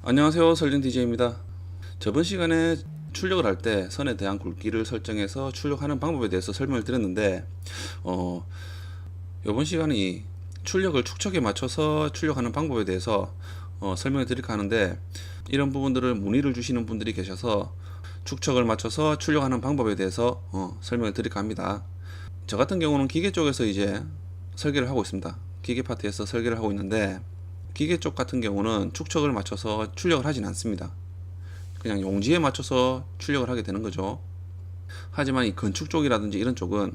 안녕하세요, 설진 DJ입니다. 저번 시간에 출력을 할 때 선에 대한 굵기를 설정해서 출력하는 방법에 대해서 설명을 드렸는데, 이번 시간에 이 출력을 축척에 맞춰서 출력하는 방법에 대해서 설명을 드릴까 하는데, 이런 부분들을 문의를 주시는 분들이 계셔서 축척을 맞춰서 출력하는 방법에 대해서 설명을 드릴까 합니다. 저 같은 경우는 기계 쪽에서 이제 설계를 하고 있습니다. 기계 파트에서 설계를 하고 있는데, 기계 쪽 같은 경우는 축척을 맞춰서 출력을 하진 않습니다. 그냥 용지에 맞춰서 출력을 하게 되는 거죠. 하지만 이 건축 쪽이라든지 이런 쪽은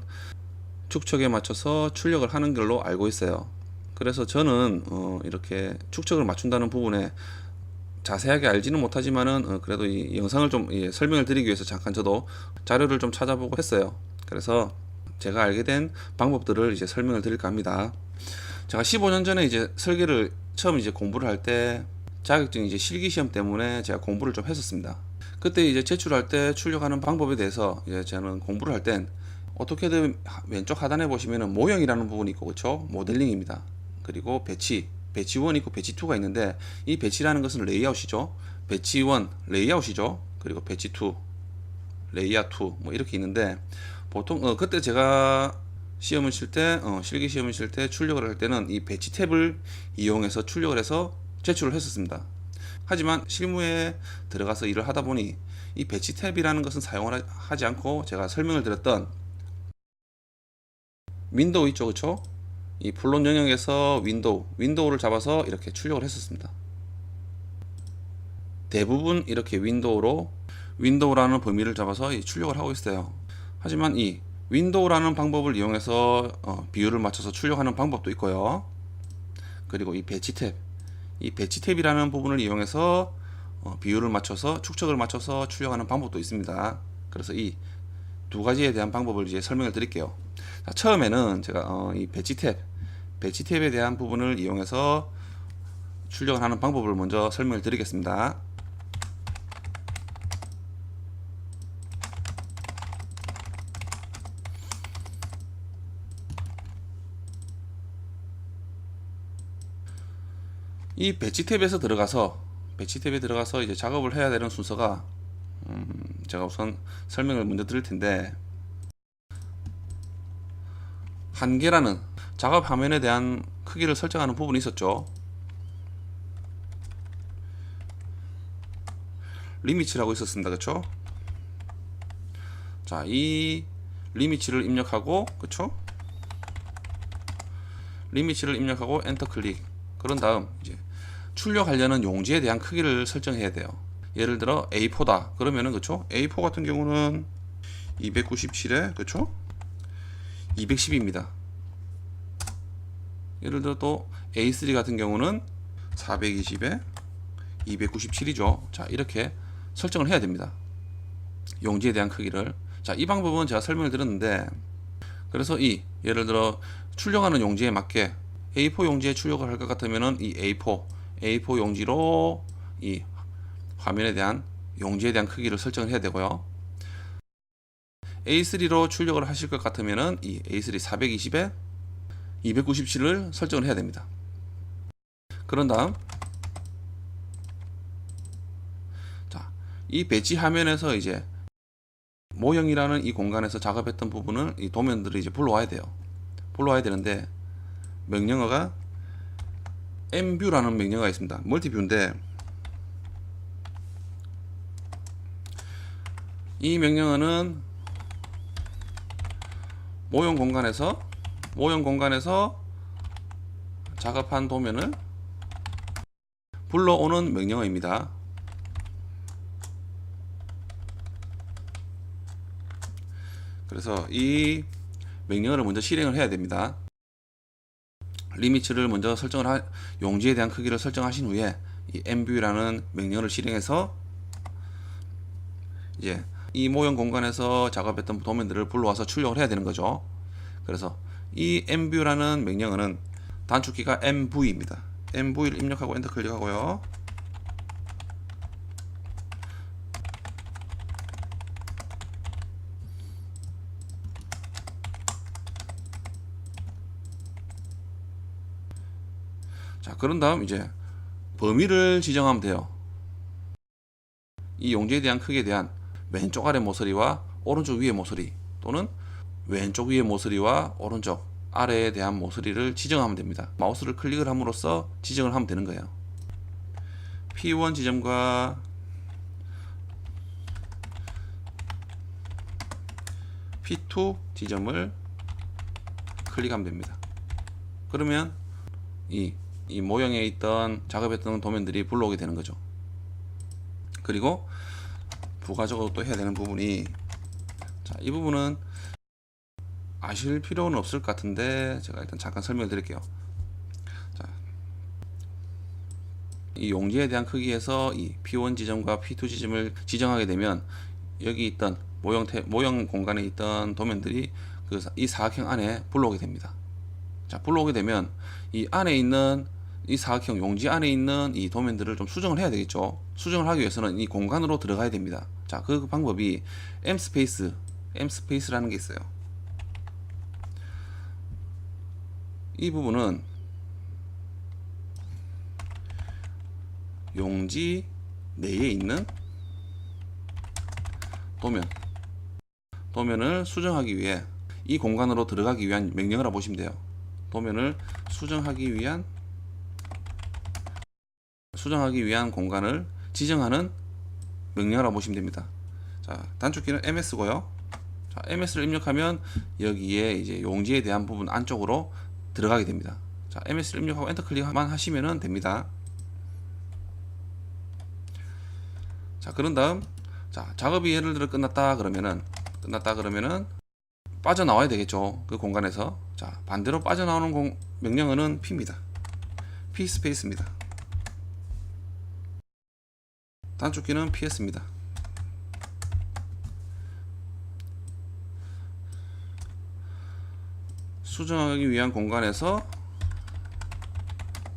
축척에 맞춰서 출력을 하는 걸로 알고 있어요. 그래서 저는 이렇게 축척을 맞춘다는 부분에 자세하게 알지는 못하지만은 그래도 이 영상을 좀 설명을 드리기 위해서 잠깐 저도 자료를 좀 찾아보고 했어요. 그래서 제가 알게 된 방법들을 이제 설명을 드릴까 합니다. 제가 15년 전에 이제 설계를 처음 이제 공부를 할 때 자격증 이제 실기 시험 때문에 제가 공부를 좀 했었습니다. 그때 이제 제출할 때 출력하는 방법에 대해서 이제 저는 공부를 할 땐 어떻게든 왼쪽 하단에 보시면은 모형이라는 부분이 있고, 그쵸? 모델링입니다. 그리고 배치 1 있고 배치 2가 있는데, 이 배치라는 것은 레이아웃이죠. 배치 1 레이아웃이죠. 그리고 배치 2 레이아웃 2 뭐 이렇게 있는데, 보통 그때 제가 시험을 칠 때, 실기 시험을 칠 때 출력을 할 때는 이 배치 탭을 이용해서 출력을 해서 제출을 했었습니다. 하지만 실무에 들어가서 일을 하다 보니 이 배치 탭이라는 것은 사용을 하지 않고, 제가 설명을 드렸던 윈도우 있죠, 그쵸? 이 플롯 영역에서 윈도우를 잡아서 이렇게 출력을 했었습니다. 대부분 이렇게 윈도우라는 범위를 잡아서 출력을 하고 있어요. 하지만 이 윈도우라는 방법을 이용해서 비율을 맞춰서 출력하는 방법도 있고요. 그리고 이 배치 탭이라는 부분을 이용해서 비율을 맞춰서 축척을 맞춰서 출력하는 방법도 있습니다. 그래서 이 두 가지에 대한 방법을 이제 설명을 드릴게요. 자, 처음에는 제가 이 배치 탭에 대한 부분을 이용해서 출력을 하는 방법을 먼저 설명을 드리겠습니다. 이 배치 탭에 들어가서 이제 작업을 해야 되는 순서가, 제가 우선 설명을 먼저 드릴 텐데, 한계라는 작업 화면에 대한 크기를 설정하는 부분이 있었죠. 리미츠라고 있었습니다. 그쵸? 자, 이 리미츠를 입력하고, 그쵸? 리미츠를 입력하고 엔터 클릭. 그런 다음 이제 출력하려는 용지에 대한 크기를 설정해야 돼요. 예를 들어 A4다 그러면은, 그쵸? A4 같은 경우는 297에, 그쵸? 210입니다. 예를 들어 또 A3 같은 경우는 420에 297이죠. 자, 이렇게 설정을 해야 됩니다. 용지에 대한 크기를. 자, 이 방법은 제가 설명을 드렸는데, 그래서 예를 들어 출력하는 용지에 맞게 A4 용지에 출력을 할 것 같으면은 이 A4 용지로 이 화면에 대한 용지에 대한 크기를 설정을 해야 되고요. A3로 출력을 하실 것 같으면은 이 A3 420에 297을 설정을 해야 됩니다. 그런 다음, 자, 이 배치 화면에서 이제 모형이라는 이 공간에서 작업했던 부분을 이 도면들을 이제 불러와야 돼요. 불러와야 되는데, 명령어가 mview라는 명령어가 있습니다. 멀티뷰인데, 이 명령어는 모형 공간에서 작업한 도면을 불러오는 명령어입니다. 그래서 이 명령어를 먼저 실행을 해야 됩니다. 리미츠를 먼저 용지에 대한 크기를 설정하신 후에 이 mview라는 명령어를 실행해서 이제 이 모형 공간에서 작업했던 도면들을 불러와서 출력을 해야 되는 거죠. 그래서 이 mview라는 명령어는 단축키가 mv입니다. mv를 입력하고 엔터 클릭하고요. 자, 그런 다음 이제 범위를 지정하면 돼요. 이 용지에 대한 크기에 대한 왼쪽 아래 모서리와 오른쪽 위의 모서리, 또는 왼쪽 위의 모서리와 오른쪽 아래에 대한 모서리를 지정하면 됩니다. 마우스를 클릭을 함으로써 지정을 하면 되는 거예요. P1 지점과 P2 지점을 클릭하면 됩니다. 그러면 이 모형에 있던 작업했던 도면들이 불러오게 되는 거죠. 그리고 부가적으로 또 해야 되는 부분이, 자, 이 부분은 아실 필요는 없을 것 같은데 제가 일단 잠깐 설명을 드릴게요. 자, 이 용지에 대한 크기에서 이 P1 지점과 P2 지점을 지정하게 되면 여기 있던 모형 공간에 있던 도면들이 이 사각형 안에 불러오게 됩니다. 자, 불러오게 되면 이 안에 있는 이 사각형 용지 안에 있는 이 도면들을 좀 수정을 해야 되겠죠. 수정을 하기 위해서는 이 공간으로 들어가야 됩니다. 자, 그 방법이 M스페이스라는 게 있어요. 이 부분은 용지 내에 있는 도면을 수정하기 위해 이 공간으로 들어가기 위한 명령이라고 보시면 돼요. 도면을 수정하기 위한 공간을 지정하는 명령이라고 보시면 됩니다. 자, 단축키는 MS고요. 자, MS를 입력하면 여기에 이제 용지에 대한 부분 안쪽으로 들어가게 됩니다. 자, MS를 입력하고 엔터 클릭만 하시면 됩니다. 자, 그런 다음, 자, 작업이 예를 들어 끝났다 그러면은 빠져나와야 되겠죠. 그 공간에서. 자, 반대로 빠져나오는 명령어는 P입니다. P 스페이스입니다. 단축키는 PS입니다. 수정하기 위한 공간에서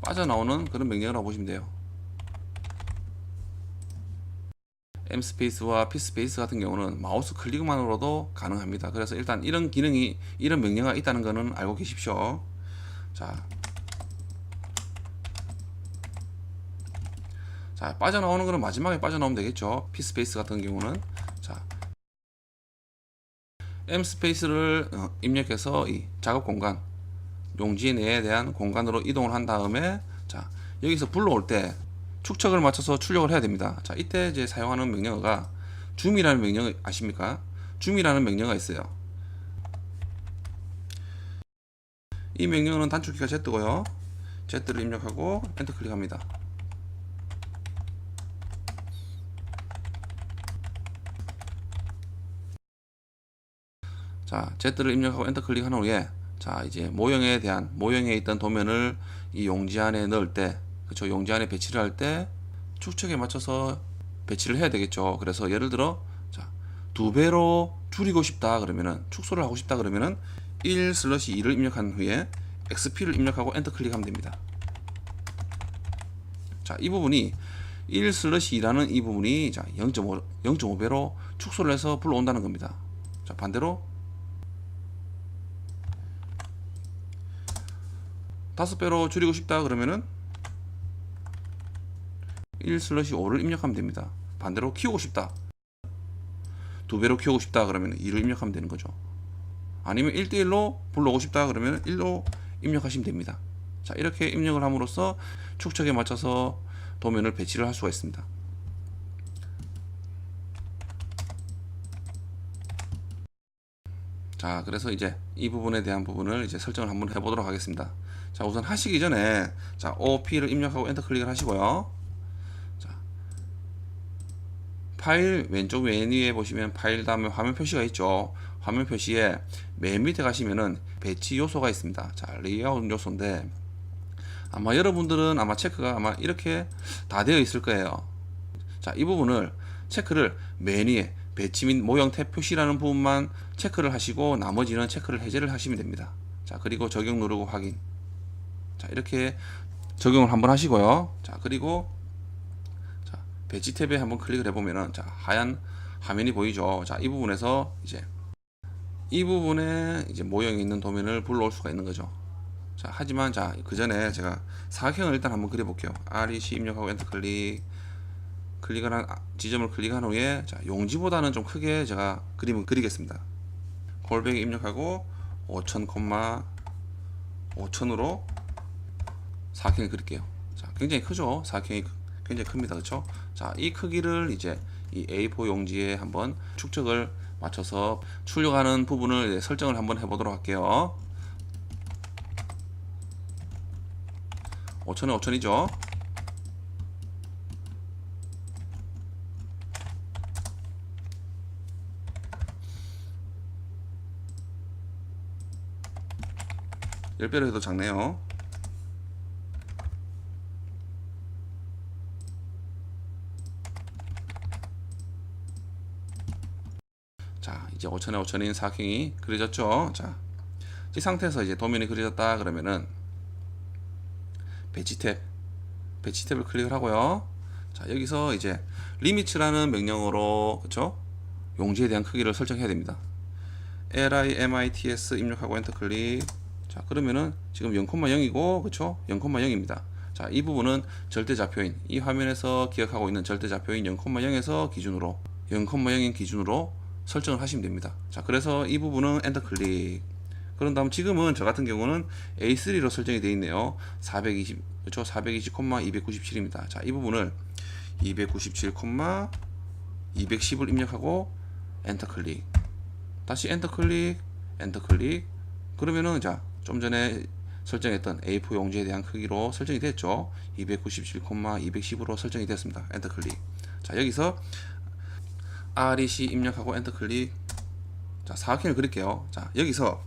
빠져나오는 그런 명령이라고 보시면 돼요. M 스페이스와 P 스페이스 같은 경우는 마우스 클릭만으로도 가능합니다. 그래서 일단 이런 명령어가 있다는 것은 알고 계십시오. 자, 빠져나오는 것은 마지막에 빠져나오면 되겠죠. P 스페이스 같은 경우는. 자, M 스페이스를 입력해서 이 작업 공간, 용지 내에 대한 공간으로 이동을 한 다음에, 자, 여기서 불러올 때 축척을 맞춰서 출력을 해야 됩니다. 자, 이때 이제 사용하는 명령어가 줌이라는 명령어 아십니까? 줌이라는 명령어가 있어요. 이 명령어는 단축키가 Z고요. Z를 입력하고 엔터 클릭합니다. 자, Z를 입력하고 엔터 클릭한 후에, 자, 이제 모형에 있던 도면을 이 용지 안에 넣을 때, 그쵸, 용지 안에 배치를 할 때 축척에 맞춰서 배치를 해야 되겠죠. 그래서 예를 들어, 자, 2배로 줄이고 싶다 그러면은, 축소를 하고 싶다 그러면은 1/2를 입력한 후에 XP를 입력하고 엔터 클릭하면 됩니다. 자, 이 부분이 1/2라는 이 부분이, 자, 0.5배로 축소를 해서 불러온다는 겁니다. 자, 반대로 5배로 줄이고 싶다 그러면은 1/5를 입력하면 됩니다. 반대로 키우고 싶다, 2배로 키우고 싶다 그러면 2를 입력하면 되는 거죠. 아니면 1:1로 불러오고 싶다 그러면 1로 입력하시면 됩니다. 자, 이렇게 입력을 함으로써 축척에 맞춰서 도면을 배치를 할 수가 있습니다. 자, 그래서 이제 이 부분에 대한 부분을 이제 설정을 한번 해보도록 하겠습니다. 자, 우선 하시기 전에, 자, OP를 입력하고 엔터 클릭을 하시고요. 자, 파일 왼쪽 맨 위에 보시면 파일 다음에 화면 표시가 있죠. 화면 표시에 맨 밑에 가시면은 배치 요소가 있습니다. 자, 레이아웃 요소인데 아마 여러분들은 아마 체크가 아마 이렇게 다 되어 있을 거예요. 자, 이 부분을 체크를 맨 위에 배치 및 모형 탭 표시라는 부분만 체크를 하시고 나머지는 체크를 해제를 하시면 됩니다. 자, 그리고 적용 누르고 확인. 자, 이렇게 적용을 한번 하시고요. 자, 그리고 자, 배치 탭에 한번 클릭을 해보면은, 자, 하얀 화면이 보이죠. 자, 이 부분에서 이제 이 부분에 이제 모형이 있는 도면을 불러올 수가 있는 거죠. 자, 하지만 자, 그 전에 제가 사각형을 일단 한번 그려볼게요. REC 입력하고 엔터 클릭. 지점을 클릭한 후에 자, 용지보다는 좀 크게 제가 그림을 그리겠습니다. 골뱅이 입력하고 5000, 5000으로 사각형을 그릴게요. 자, 굉장히 크죠? 사각형이 굉장히 큽니다. 그렇죠? 자, 이 크기를 이제 이 A4 용지에 한번 축척을 맞춰서 출력하는 부분을 설정을 한번 해보도록 할게요. 5000에 5000이죠. 열 배로 해도 작네요. 자, 이제 5000에 5000인 사각형이 그려졌죠. 자, 이 상태에서 이제 도면이 그려졌다 그러면은 배치 탭을 클릭을 하고요. 자, 여기서 이제 리미츠라는 명령어로 그쵸? 용지에 대한 크기를 설정해야 됩니다. limits 입력하고 엔터 클릭. 자, 그러면은 지금 0,0이고 그쵸? 0,0입니다. 자, 이 부분은 절대좌표인 이 화면에서 기억하고 있는 절대좌표인 0,0에서 기준으로 0,0인 기준으로 설정을 하시면 됩니다. 자, 그래서 이 부분은 엔터 클릭. 그런 다음 지금은 저 같은 경우는 A3로 설정이 되어 있네요. 420, 그렇죠? 420,297입니다. 자, 이 부분을 297,210을 입력하고 엔터 클릭. 다시 엔터 클릭, 엔터 클릭. 그러면은 자, 좀 전에 설정했던 A4 용지에 대한 크기로 설정이 됐죠. 297,210으로 설정이 됐습니다. 엔터 클릭. 자, 여기서 REC 입력하고 엔터 클릭. 자, 사각형을 그릴게요. 자, 여기서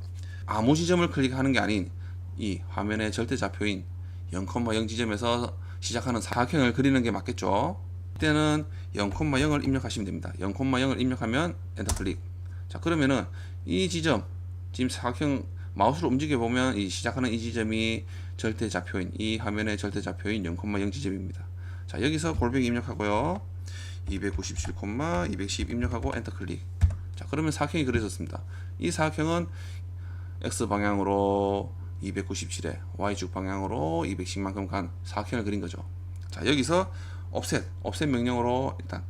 아무 지점을 클릭하는 게 아닌 이 화면의 절대좌표인 0,0 지점에서 시작하는 사각형을 그리는 게 맞겠죠. 이때는 0,0을 입력하시면 됩니다. 0,0을 입력하면 엔터 클릭. 자, 그러면은 이 지점 지금 사각형 마우스로 움직여 보면 이 시작하는 이 지점이 절대좌표인 이 화면의 절대좌표인 0,0 지점입니다. 자, 여기서 골뱅이 입력하고요. 297,210 입력하고 엔터 클릭. 자, 그러면 사각형이 그려졌습니다. 이 사각형은 X 방향으로 297에 Y축 방향으로 210만큼 간 사각형을 그린 거죠. 자, 여기서 옵셋 명령으로 일단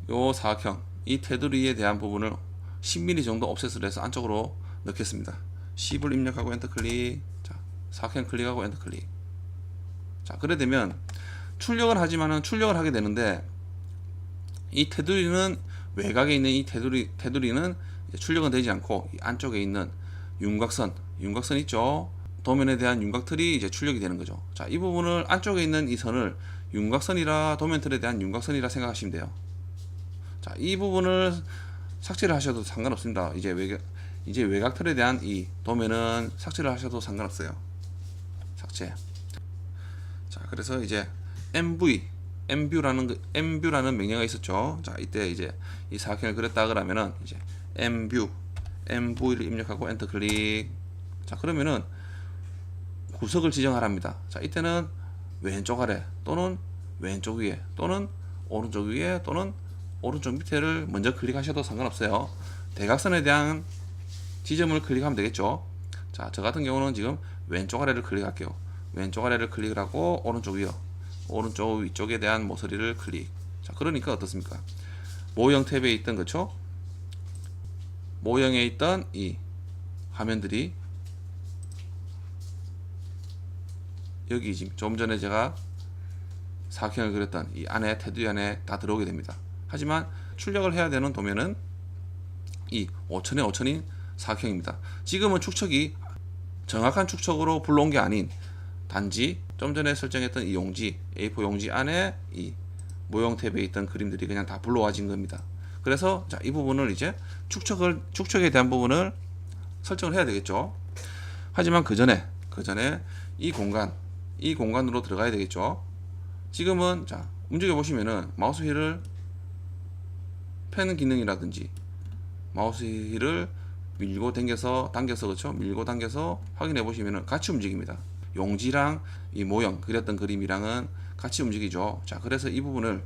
요 사각형 이 테두리에 대한 부분을 10mm 정도 옵셋을 해서 안쪽으로 넣겠습니다. 10을 입력하고 엔터 클릭. 자, 사각형 클릭하고 엔터 클릭. 자, 그래 되면 출력을 하게 되는데 이 테두리는 외곽에 있는 이 테두리는 출력은 되지 않고 이 안쪽에 있는 윤곽선 있죠. 도면에 대한 윤곽틀이 이제 출력이 되는 거죠. 자, 이 부분을 안쪽에 있는 이 선을 윤곽선이라 도면틀에 대한 윤곽선이라 생각하시면 돼요. 자, 이 부분을 삭제를 하셔도 상관없습니다. 이제 외곽틀에 대한 이 도면은 삭제를 하셔도 상관없어요. 삭제. 자, 그래서 이제 mview라는 명령어가 있었죠. 자, 이때 이제 이 사각형을 그렸다 그러면은 이제 mview를 입력하고 엔터 클릭. 자, 그러면은 구석을 지정하랍니다. 자, 이때는 왼쪽 아래 또는 왼쪽 위에 또는 오른쪽 위에 또는 오른쪽 밑에를 먼저 클릭하셔도 상관없어요. 대각선에 대한 지점을 클릭하면 되겠죠. 자, 저 같은 경우는 지금 왼쪽 아래를 클릭할게요. 왼쪽 아래를 클릭을 하고 오른쪽 위요, 오른쪽 위쪽에 대한 모서리를 클릭. 자, 그러니까 어떻습니까? 모형 탭에 있던 그쵸? 모형에 있던 이 화면들이 여기 지금 좀 전에 제가 사각형을 그렸던 이 안에 테두리 안에 다 들어오게 됩니다. 하지만 출력을 해야 되는 도면은 이 5000에 5000인 사각형입니다. 지금은 축척이 정확한 축척으로 불러온 게 아닌 단지 좀 전에 설정했던 이 용지 A4 용지 안에 이 모형 탭에 있던 그림들이 그냥 다 불러와진 겁니다. 그래서 자, 이 부분을 이제 축척에 대한 부분을 설정을 해야 되겠죠. 하지만 그 전에 이 공간으로 들어가야 되겠죠. 지금은 자, 움직여 보시면은 마우스 휠을 펜 기능이라든지 마우스 휠을 밀고 당겨서 그렇죠. 밀고 당겨서 확인해 보시면은 같이 움직입니다. 용지랑 이 모형 그렸던 그림이랑은 같이 움직이죠. 자, 그래서 이 부분을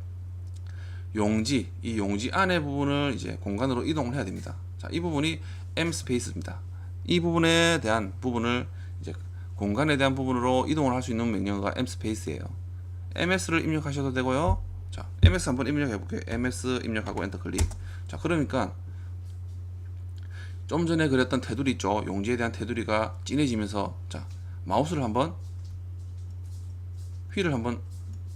이 용지 안의 부분을 이제 공간으로 이동을 해야 됩니다. 자, 이 부분이 M 스페이스입니다. 이 부분에 대한 부분을 이제 공간에 대한 부분으로 이동을 할 수 있는 명령어가 M 스페이스예요. MS를 입력하셔도 되고요. 자, MS 한번 입력해 볼게요. MS 입력하고 엔터 클릭. 자, 그러니까 좀 전에 그렸던 테두리 있죠. 용지에 대한 테두리가 진해지면서, 자, 마우스를 한번 휠을 한번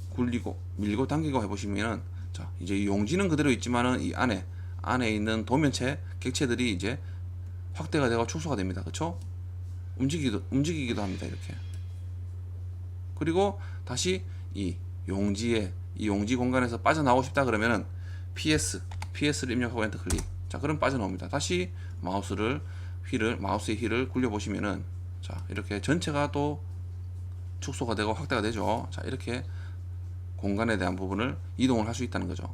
굴리고 밀고 당기고 해보시면은, 자, 이제 이 용지는 그대로 있지만은 이 안에 있는 객체들이 이제 확대가 되고 축소가 됩니다. 그렇죠? 움직이기도 합니다. 이렇게. 그리고 다시 이 용지 공간에서 빠져나오고 싶다 그러면은 PS를 입력하고 엔터 클릭. 자, 그럼 빠져나옵니다. 다시 마우스의 휠을 굴려 보시면은, 자, 이렇게 전체가 또 축소가 되고 확대가 되죠. 자, 이렇게 공간에 대한 부분을 이동을 할 수 있다는 거죠.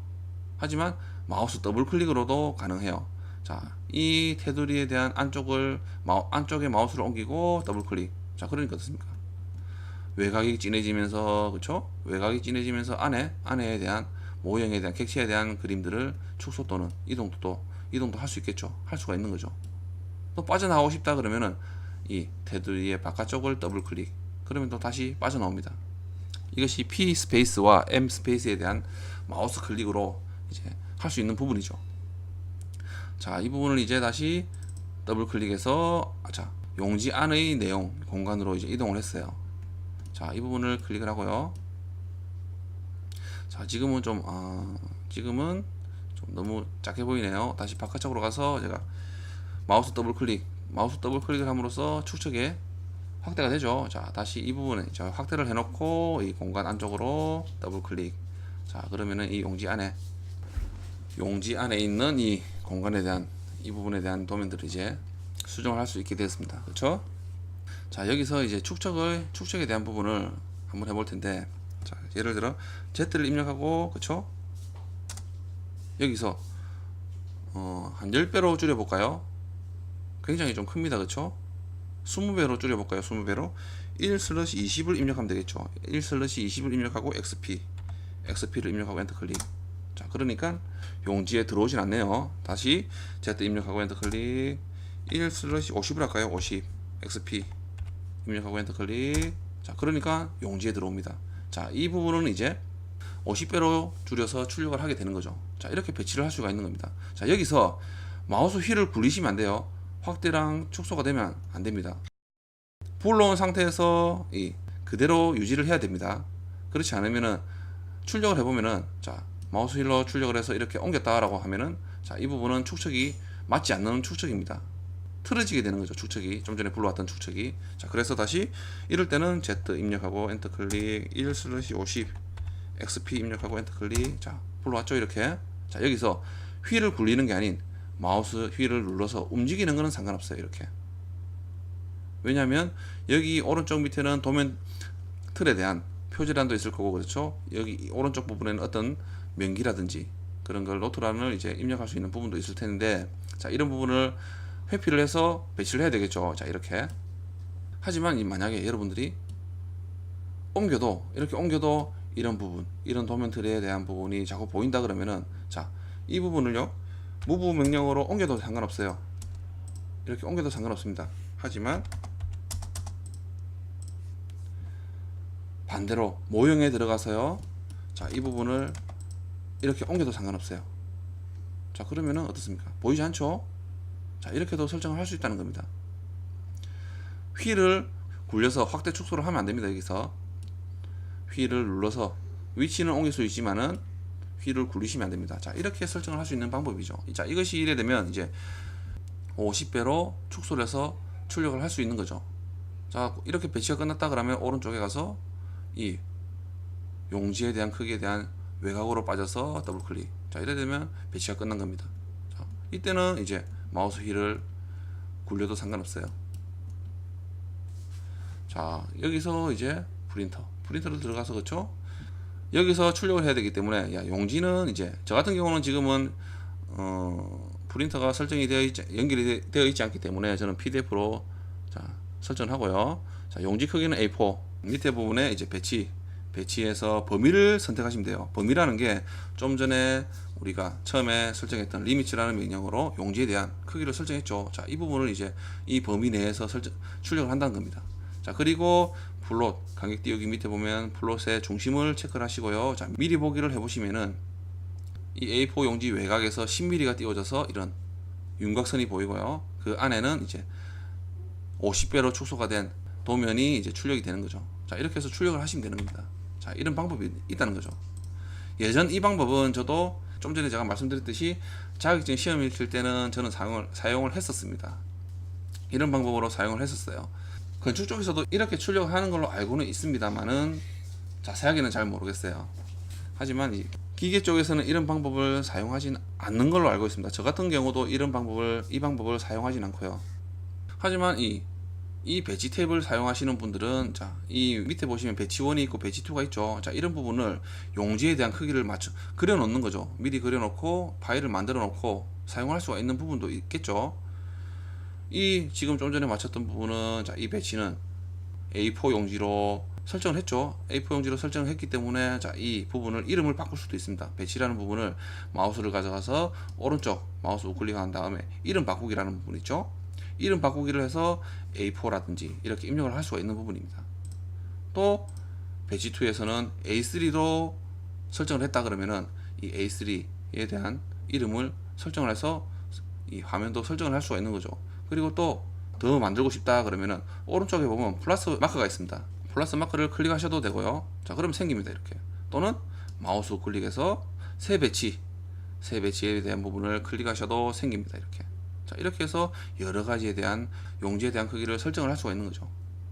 하지만 마우스 더블 클릭으로도 가능해요. 자, 이 테두리에 대한 안쪽에 마우스를 옮기고 더블 클릭. 자, 그러니까 어떻습니까? 외곽이 진해지면서, 그쵸? 외곽이 진해지면서 안에 대한 모형에 대한 객체에 대한 그림들을 축소 또는 이동도 할 수 있겠죠. 할 수가 있는 거죠. 또 빠져나오고 싶다 그러면은 이 테두리의 바깥쪽을 더블 클릭. 그러면 또 다시 빠져나옵니다. 이것이 P 스페이스와 M 스페이스에 대한 마우스 클릭으로 이제 할 수 있는 부분이죠. 자, 이 부분을 이제 다시 더블 클릭해서, 자, 용지 안의 내용 공간으로 이제 이동을 했어요. 자, 이 부분을 클릭을 하고요. 자, 지금은 좀 너무 작게 보이네요. 다시 바깥쪽으로 가서 제가 마우스 더블 클릭을 함으로써 축척에 확대가 되죠. 자, 다시 이 부분에 확대를 해놓고 이 공간 안쪽으로 더블 클릭. 자, 그러면은 이 용지 안에 있는 이 공간에 대한 이 부분에 대한 도면들을 이제 수정을 할 수 있게 되었습니다. 그렇죠? 자, 여기서 이제 축척에 대한 부분을 한번 해볼 텐데, 자, 예를 들어 Z를 입력하고, 그렇죠? 여기서 한 10배로 줄여 볼까요? 굉장히 좀 큽니다. 그렇죠? 20배로 줄여 볼까요? 20배로 1/20을 입력하면 되겠죠. 1/20을 입력하고 XP를 입력하고 엔터 클릭. 자, 그러니까 용지에 들어오진 않네요. 다시 Z 입력하고 엔터 클릭. 1/50을 할까요? 50 XP 입력하고 엔터 클릭. 자, 그러니까 용지에 들어옵니다. 자, 이 부분은 이제 50배로 줄여서 출력을 하게 되는 거죠. 자, 이렇게 배치를 할 수가 있는 겁니다. 자, 여기서 마우스 휠을 굴리시면 안 돼요. 확대랑 축소가 되면 안 됩니다. 불러온 상태에서 그대로 유지를 해야 됩니다. 그렇지 않으면은 출력을 해보면은, 자, 마우스 휠로 출력을 해서 이렇게 옮겼다라고 하면은, 자, 이 부분은 축척이 맞지 않는 축척입니다. 틀어지게 되는 거죠. 축척이 좀 전에 불러왔던 축척이. 자, 그래서 다시 이럴 때는 Z 입력하고 엔터 클릭. 1/50 XP 입력하고 엔터 클릭. 자, 불러왔죠. 이렇게. 자, 여기서 휠을 굴리는 게 아닌 마우스 휠을 눌러서 움직이는 거는 상관없어요. 이렇게. 왜냐하면 여기 오른쪽 밑에는 도면 틀에 대한 표지란도 있을 거고, 그렇죠? 여기 오른쪽 부분에는 어떤 명기라든지 그런 걸 노트란을 이제 입력할 수 있는 부분도 있을 텐데, 자, 이런 부분을 회피를 해서 배치를 해야 되겠죠. 자, 이렇게. 하지만 만약에 여러분들이 이렇게 옮겨도 이런 부분, 이런 도면 틀에 대한 부분이 자꾸 보인다 그러면은, 자, 이 부분을요, 무브 명령으로 옮겨도 상관없어요. 이렇게 옮겨도 상관없습니다. 하지만 반대로 모형에 들어가서요, 자, 이 부분을 이렇게 옮겨도 상관없어요. 자, 그러면은 어떻습니까? 보이지 않죠? 자, 이렇게도 설정을 할 수 있다는 겁니다. 휠을 굴려서 확대 축소를 하면 안 됩니다. 여기서 휠을 눌러서 위치는 옮길 수 있지만은 휠을 굴리시면 안 됩니다. 자, 이렇게 설정을 할 수 있는 방법이죠. 자, 이것이 이래 되면 이제 50배로 축소를 해서 출력을 할 수 있는 거죠. 자, 이렇게 배치가 끝났다 그러면 오른쪽에 가서 이 용지에 대한 크기에 대한 외곽으로 빠져서 더블 클릭. 자, 이래 되면 배치가 끝난 겁니다. 자, 이때는 이제 마우스 휠을 굴려도 상관없어요. 자, 여기서 이제 프린터를 들어가서, 그렇죠? 여기서 출력을 해야 되기 때문에, 용지는 이제 저 같은 경우는 지금은 프린터가 연결이 되어 있지 않기 때문에 저는 PDF로 설정을 하고요. 자, 용지 크기는 A4. 밑에 부분에 이제 배치해서 범위를 선택하시면 돼요. 범위라는 게 좀 전에 우리가 처음에 설정했던 리미츠라는 명령으로 용지에 대한 크기를 설정했죠. 자, 이 부분을 이제 이 범위 내에서 출력을 한다는 겁니다. 자, 그리고 플롯 간격 띄우기 밑에 보면 플롯의 중심을 체크를 하시고요. 자, 미리 보기를 해보시면은 이 A4 용지 외곽에서 10mm가 띄워져서 이런 윤곽선이 보이고요. 그 안에는 이제 50배로 축소가 된 도면이 이제 출력이 되는 거죠. 자, 이렇게 해서 출력을 하시면 되는 겁니다. 자, 이런 방법이 있다는 거죠. 예전 이 방법은 저도 좀 전에 제가 말씀드렸듯이 자격증 시험을 칠 때는 저는 사용을 했었습니다. 이런 방법으로 사용을 했었어요. 건축 쪽에서도 이렇게 출력하는 걸로 알고는 있습니다만은 자세하게는 잘 모르겠어요. 하지만 이 기계 쪽에서는 이런 방법을 사용하진 않는 걸로 알고 있습니다. 저 같은 경우도 이 방법을 사용하진 않고요. 하지만 이 배치 탭을 사용하시는 분들은 자, 이 밑에 보시면 배치 1이 있고 배치 2가 있죠. 자, 이런 부분을 용지에 대한 크기를 그려 놓는 거죠. 미리 그려 놓고 파일을 만들어 놓고 사용할 수가 있는 부분도 있겠죠. 이 지금 좀 전에 맞췄던 부분은 자, 이 배치는 A4 용지로 설정을 했죠. A4 용지로 설정을 했기 때문에 자, 이 부분을 이름을 바꿀 수도 있습니다. 배치라는 부분을 마우스를 가져가서 오른쪽 마우스 우클릭한 다음에 이름 바꾸기라는 부분 있죠. 이름 바꾸기를 해서 A4라든지 이렇게 입력을 할 수가 있는 부분입니다. 또 배치 2에서는 A3로 설정을 했다 그러면은 이 A3에 대한 이름을 설정을 해서 이 화면도 설정을 할 수가 있는 거죠. 그리고 또 더 만들고 싶다 그러면은 오른쪽에 보면 플러스 마크가 있습니다. 플러스 마크를 클릭하셔도 되고요. 자, 그러면 생깁니다. 이렇게. 또는 마우스 클릭해서 새 배치에 대한 부분을 클릭하셔도 생깁니다. 이렇게. 자, 이렇게 해서 여러 가지에 대한 용지에 대한 크기를 설정을 할 수가 있는 거죠.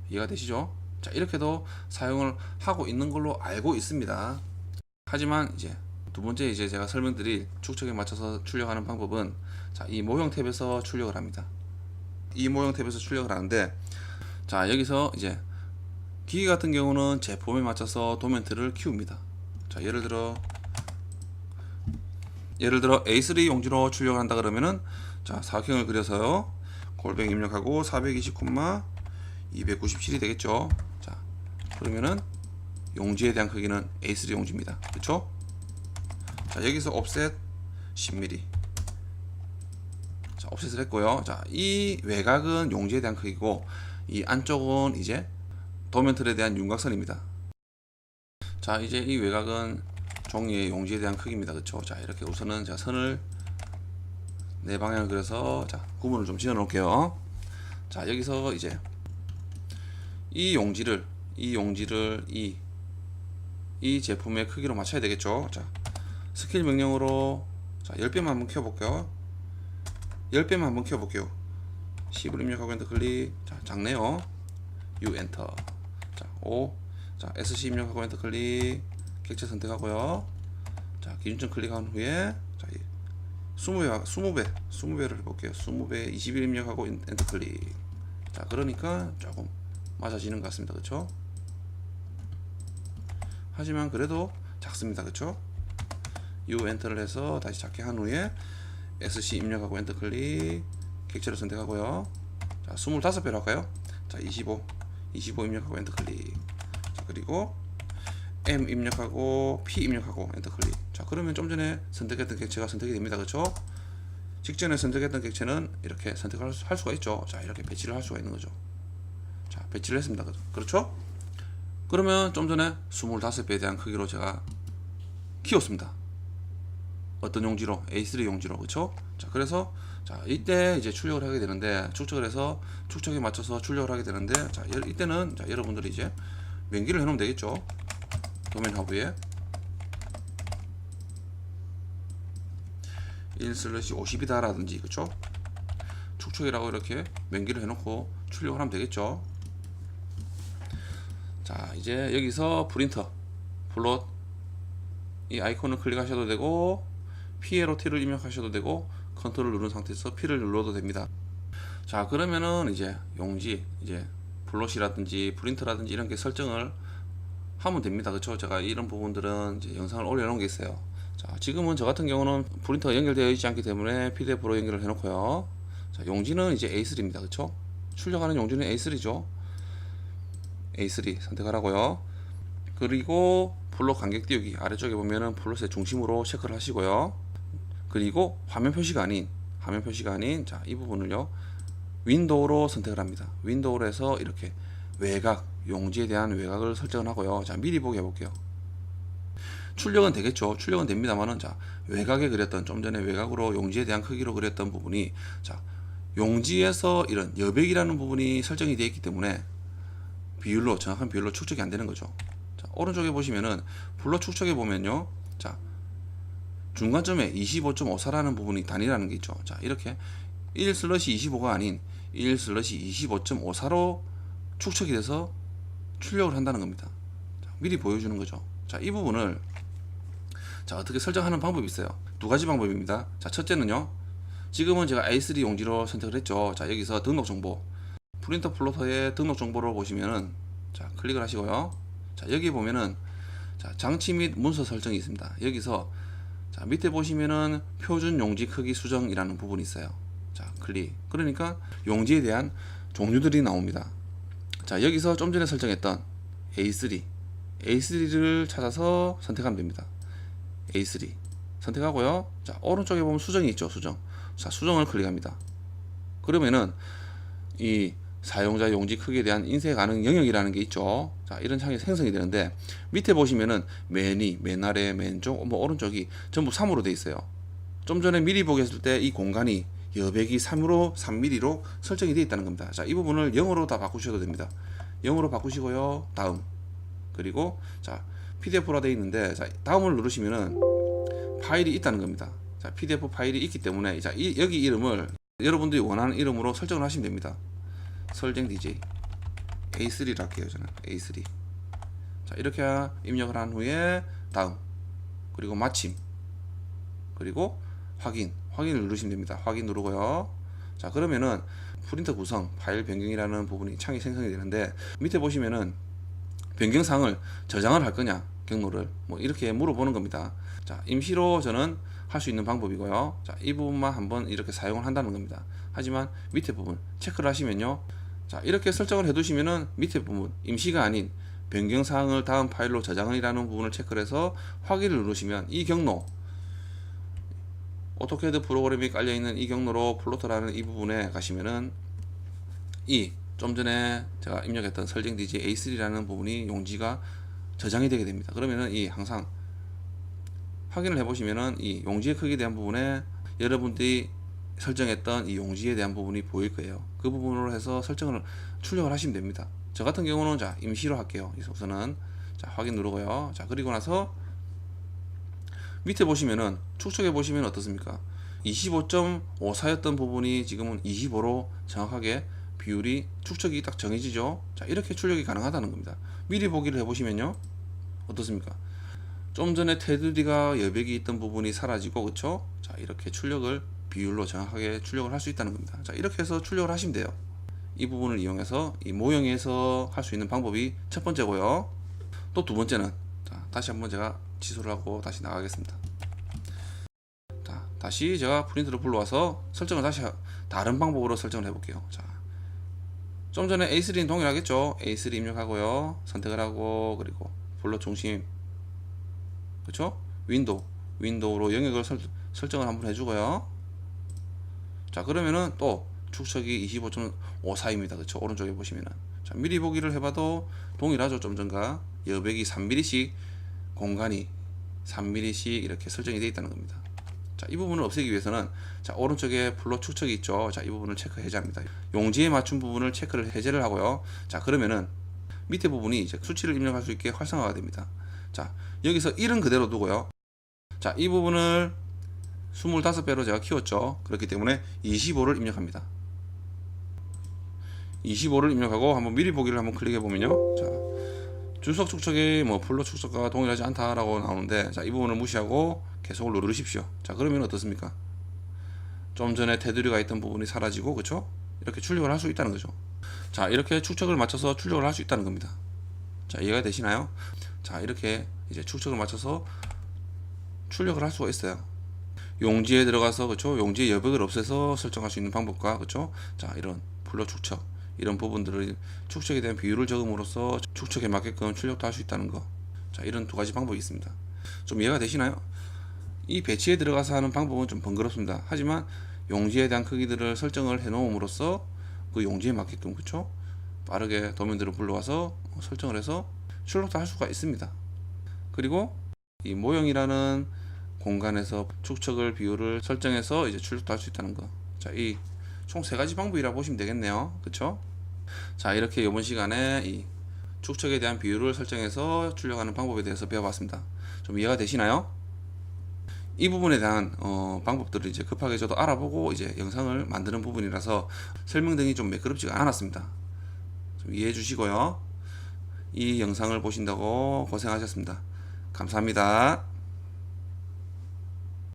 이해가 되시죠? 자, 이렇게도 사용을 하고 있는 걸로 알고 있습니다. 하지만 이제 두 번째 이제 제가 설명드릴 축척에 맞춰서 출력하는 방법은 자, 이 모형 탭에서 출력을 합니다. 이 모형 탭에서 출력을 하는데 자, 여기서 이제 기계 같은 경우는 제품에 맞춰서 도면틀을 키웁니다. 자, 예를 들어 A3 용지로 출력을 한다 그러면은 자, 사각형을 그려서요. 골뱅이 입력하고 429,297이 되겠죠. 자, 그러면은 용지에 대한 크기는 A3 용지입니다. 그렇죠? 자, 여기서 옵셋 10mm. 자, 옵셋을 했고요. 자, 이 외곽은 용지에 대한 크기고 이 안쪽은 이제 도면틀에 대한 윤곽선입니다. 자, 이제 이 외곽은 종이의 용지에 대한 크기입니다. 그렇죠? 자, 이렇게 우선은 자, 선을 네 방향을 그려서 자, 구분을 좀 지어 놓을게요. 자, 여기서 이제 이 용지를 이 제품의 크기로 맞춰야 되겠죠. 자, 스케일 명령으로 자, 10배만 한번 키워볼게요. 10배만 한번 키워볼게요. 10을 입력하고 엔터 클릭. 자, 작네요. U 엔터. 자, 5. 자, SC 입력하고 엔터 클릭. 객체 선택하고요. 자, 기준점 클릭한 후에 자, 20배를 해볼게요. 20배 21 입력하고 엔터 클릭. 자, 그러니까 조금 맞아지는 것 같습니다. 그쵸? 하지만 그래도 작습니다. 그쵸? U 엔터를 해서 다시 작게 한 후에 SC 입력하고 엔터 클릭. 객체를 선택하고요. 자, 25배로 할까요? 자, 25 입력하고 엔터 클릭. 자, 그리고 M 입력하고 P 입력하고 엔터 클릭. 자, 그러면 좀 전에 선택했던 객체가 선택이 됩니다. 그렇죠? 직전에 선택했던 객체는 이렇게 선택할 수가 있죠. 자, 이렇게 배치를 할 수가 있는 거죠. 자, 배치를 했습니다. 그렇죠? 그러면 좀 전에 25배에 대한 크기로 제가 키웠습니다. 어떤 용지로? A3 용지로. 그렇죠? 자, 그래서 자, 이때 이제 출력을 하게 되는데 축척을 해서 축척에 맞춰서 출력을 하게 되는데 자, 이때는 자, 여러분들이 이제 명기를 해 놓으면 되겠죠. 도면 하부에 1/50이다 라든지 그쵸? 축척이라고 이렇게 명기를 해놓고 출력을 하면 되겠죠. 자, 이제 여기서 프린터 플롯 이 아이콘을 클릭하셔도 되고 P로 T를 입력하셔도 되고 컨트롤 누른 상태에서 P를 눌러도 됩니다. 자, 그러면은 이제 용지 이제 플롯이라든지 프린터라든지 이런 게 설정을 하면 됩니다. 그쵸? 제가 이런 부분들은 이제 영상을 올려놓은 게 있어요. 자, 지금은 저 같은 경우는 프린터가 연결되어 있지 않기 때문에 PDF로 연결을 해놓고요. 자, 용지는 이제 A3입니다. 그쵸? 출력하는 용지는 A3죠. A3 선택을 하고요. 그리고 플롯 간격 띄우기 아래쪽에 보면은 플롯의 중심으로 체크를 하시고요. 그리고 화면 표시가 아닌 자, 이 부분을요 윈도우로 선택을 합니다. 윈도우로 해서 이렇게 외곽, 용지에 대한 외곽을 설정을 하고요. 자, 미리 보기 해볼게요. 출력은 되겠죠. 출력은 됩니다만은, 자, 외곽에 그렸던, 좀 전에 외곽으로 용지에 대한 크기로 그렸던 부분이, 자, 용지에서 이런 여백이라는 부분이 설정이 되어 있기 때문에 비율로, 정확한 비율로 축적이 안 되는 거죠. 자, 오른쪽에 보시면은 블록 축척해 보면요, 자, 중간점에 25.54라는 부분이 단위라는 게 있죠. 자, 이렇게 1/25가 아닌 1/25.54로 축척이 돼서 출력을 한다는 겁니다. 자, 미리 보여주는 거죠. 자, 이 부분을, 자, 어떻게 설정하는 방법이 있어요. 두 가지 방법입니다. 자, 첫째는요, 지금은 제가 A3 용지로 선택을 했죠. 자, 여기서 등록 정보, 프린터 플로터의 등록 정보를 보시면은, 자, 클릭을 하시고요. 자, 여기 보면은, 자, 장치 및 문서 설정이 있습니다. 여기서, 자, 밑에 보시면은 표준 용지 크기 수정이라는 부분이 있어요. 자, 클릭. 그러니까 용지에 대한 종류들이 나옵니다. 자, 여기서 좀 전에 설정했던 A3를 찾아서 선택하면 됩니다. A3 선택하고요. 자, 오른쪽에 보면 수정이 있죠. 수정. 자, 수정을 클릭합니다. 그러면은 이 사용자 용지 크기에 대한 인쇄 가능 영역이라는 게 있죠. 자, 이런 창이 생성이 되는데, 밑에 보시면은 맨 아래, 맨쪽, 뭐 오른쪽이 전부 3으로 되어 있어요. 좀 전에 미리 보기 했을 때 이 공간이 여백이 3mm로 설정이 되어 있다는 겁니다. 자, 이 부분을 0으로 다 바꾸셔도 됩니다. 0으로 바꾸시고요. 다음. 그리고, 자, PDF로 되어 있는데, 자, 다음을 누르시면은 파일이 있다는 겁니다. 자, PDF 파일이 있기 때문에, 자, 여기 이름을 여러분들이 원하는 이름으로 설정을 하시면 됩니다. 설정 DJ A3를 할게요. 저는 A3. 자, 이렇게 입력을 한 후에 다음, 그리고 마침, 그리고 확인을 누르시면 됩니다. 확인 누르고요. 자, 그러면은 프린터 구성, 파일 변경이라는 부분이 창이 생성이 되는데, 밑에 보시면은 변경사항을 저장을 할 거냐, 경로를 뭐 이렇게 물어보는 겁니다. 자, 임시로 저는 할 수 있는 방법이고요. 자, 이 부분만 한번 이렇게 사용을 한다는 겁니다. 하지만 밑에 부분 체크를 하시면요, 자, 이렇게 설정을 해 두시면은 밑에 부분 임시가 아닌 변경사항을 다음 파일로 저장이라는 부분을 체크를 해서 확인을 누르시면, 이 경로, 오토캐드 프로그램이 깔려있는 이 경로로 플로터라는 이 부분에 가시면은 이 좀 전에 제가 입력했던 설정 DJ A3라는 부분이 용지가 저장이 되게 됩니다. 그러면은 이 항상 확인을 해보시면은 이 용지의 크기에 대한 부분에 여러분들이 설정했던 이 용지에 대한 부분이 보일 거예요. 그 부분으로 해서 출력을 하시면 됩니다. 저 같은 경우는, 자, 임시로 할게요. 우선은, 자, 확인 누르고요. 자, 그리고 나서 밑에 보시면은 축척해 보시면 어떻습니까? 25.54였던 부분이 지금은 25로 정확하게 비율이 축척이 딱 정해지죠. 자, 이렇게 출력이 가능하다는 겁니다. 미리 보기를 해보시면요, 어떻습니까? 좀 전에 테두리가 여백이 있던 부분이 사라지고, 그쵸? 자, 이렇게 출력을 비율로 정확하게 출력을 할 수 있다는 겁니다. 자, 이렇게 해서 출력을 하시면 돼요. 이 부분을 이용해서 이 모형에서 할 수 있는 방법이 첫 번째고요. 또 두 번째는, 자, 다시 한번 제가 취소를 하고 다시 나가겠습니다. 자, 다시 제가 프린트를 불러와서 설정을 다시 다른 방법으로 설정을 해볼게요. 자, 좀 전에 A3는 동일하겠죠. A3 입력하고요, 선택을 하고, 그리고 블록 중심, 그쵸? 윈도우로 영역을 설정을 한번 해주고요. 자, 그러면은 또 축척이 25.54입니다. 그쵸? 오른쪽에 보시면은, 자, 미리 보기를 해봐도 동일하죠. 좀 전과 여백이 3mm씩, 공간이 3mm씩 이렇게 설정이 되어 있다는 겁니다. 자, 이 부분을 없애기 위해서는, 자, 오른쪽에 플롯 축척이 있죠. 자, 이 부분을 체크 해제합니다. 용지에 맞춘 부분을 체크를 해제를 하고요. 자, 그러면은 밑에 부분이 이제 수치를 입력할 수 있게 활성화가 됩니다. 자, 여기서 1은 그대로 두고요. 자, 이 부분을 25배로 제가 키웠죠. 그렇기 때문에 25를 입력합니다. 25를 입력하고 한번 미리 보기를 한번 클릭해 보면요, 자, 주석 축척이 뭐 플롯 축척과 동일하지 않다라고 나오는데, 자, 이 부분을 무시하고 계속을 누르십시오. 자, 그러면 어떻습니까? 좀 전에 테두리가 있던 부분이 사라지고, 그쵸? 이렇게 출력을 할 수 있다는 거죠. 자, 이렇게 축척을 맞춰서 출력을 할 수 있다는 겁니다. 자, 이해가 되시나요? 자, 이렇게 이제 축척을 맞춰서 출력을 할 수가 있어요. 용지에 들어가서, 그쵸? 용지의 여백을 없애서 설정할 수 있는 방법과, 그쵸? 자, 이런 플롯 축척, 이런 부분들을 축척에 대한 비율을 적음으로써 축척에 맞게끔 출력도 할 수 있다는 거. 자, 이런 두 가지 방법이 있습니다. 좀 이해가 되시나요? 이 배치에 들어가서 하는 방법은 좀 번거롭습니다. 하지만 용지에 대한 크기들을 설정을 해 놓음으로써 그 용지에 맞게끔, 그쵸? 빠르게 도면들을 불러와서 설정을 해서 출력도 할 수가 있습니다. 그리고 이 모형이라는 공간에서 축척을 비율을 설정해서 이제 출력도 할 수 있다는 거. 자, 이 총 세 가지 방법이라고 보시면 되겠네요. 그쵸? 자, 이렇게 이번 시간에 이 축척에 대한 비율을 설정해서 출력하는 방법에 대해서 배워봤습니다. 좀 이해가 되시나요? 이 부분에 대한 방법들을 이제 급하게 저도 알아보고 이제 영상을 만드는 부분이라서 설명등이 좀 매끄럽지가 않았습니다. 좀 이해해 주시고요. 이 영상을 보신다고 고생하셨습니다. 감사합니다.